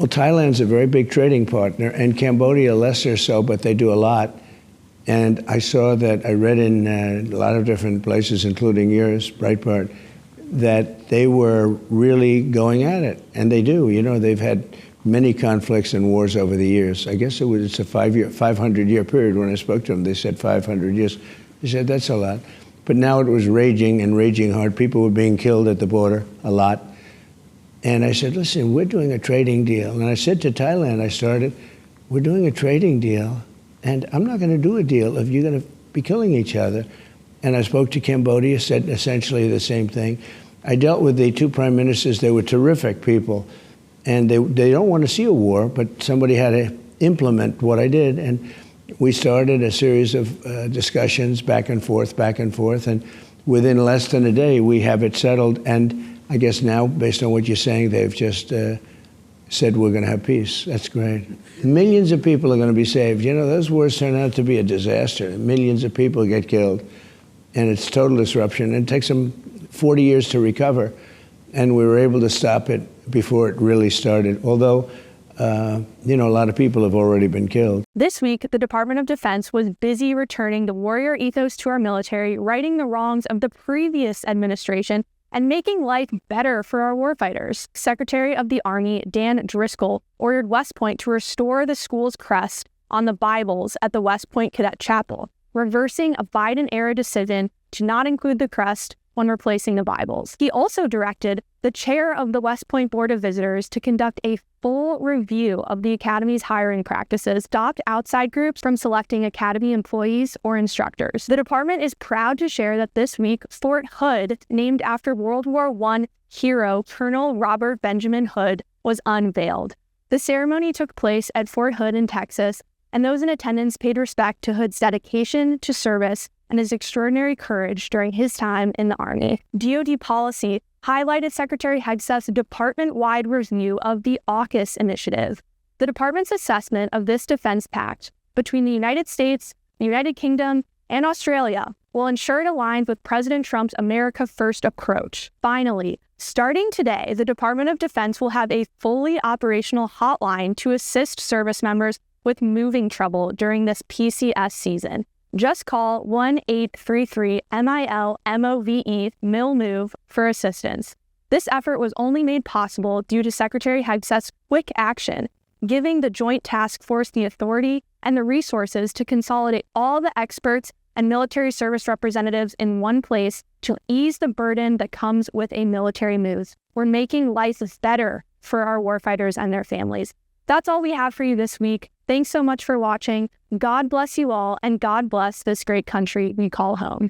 Well, Thailand's a very big trading partner, and Cambodia lesser so, but they do a lot. And I saw that, I read in a lot of different places, including yours, Breitbart, that they were really going at it. And they do. You know, they've had many conflicts and wars over the years. I guess it's a 500-year period. When I spoke to them, they said 500 years. They said, that's a lot. But now it was raging and raging hard. People were being killed at the border a lot. And I said, listen, we're doing a trading deal. And I said to Thailand, we're doing a trading deal, and I'm not going to do a deal if you're going to be killing each other. And I spoke to Cambodia, said essentially the same thing. I dealt with the two prime ministers. They were terrific people. And they don't want to see a war, but somebody had to implement what I did. And we started a series of discussions back and forth. And within less than a day, we have it settled. And I guess now, based on what you're saying, they've just said we're going to have peace. That's great. Millions of people are going to be saved. You know, those wars turn out to be a disaster. Millions of people get killed, and it's total disruption. And it takes them 40 years to recover, and we were able to stop it before it really started, although, you know, a lot of people have already been killed. This week, the Department of Defense was busy returning the warrior ethos to our military, righting the wrongs of the previous administration, and making life better for our warfighters. Secretary of the Army Dan Driscoll ordered West Point to restore the school's crest on the Bibles at the West Point Cadet Chapel, reversing a Biden-era decision to not include the crest when replacing the Bibles. He also directed the chair of the West Point Board of Visitors to conduct a full review of the Academy's hiring practices, stopped outside groups from selecting Academy employees or instructors. The department is proud to share that this week, Fort Hood, named after World War I hero Colonel Robert Benjamin Hood, was unveiled. The ceremony took place at Fort Hood in Texas, and those in attendance paid respect to Hood's dedication to service and his extraordinary courage during his time in the Army. DOD policy highlighted Secretary Hegseth's department-wide review of the AUKUS initiative. The department's assessment of this defense pact between the United States, the United Kingdom, and Australia will ensure it aligns with President Trump's America First approach. Finally, starting today, the Department of Defense will have a fully operational hotline to assist service members with moving trouble during this PCS season. Just call 1-833-MIL-MOVE MIL-MOVE for assistance. This effort was only made possible due to Secretary Hegseth's quick action, giving the Joint Task Force the authority and the resources to consolidate all the experts and military service representatives in one place to ease the burden that comes with a military move. We're making life better for our warfighters and their families. That's all we have for you this week. Thanks so much for watching. God bless you all, and God bless this great country we call home.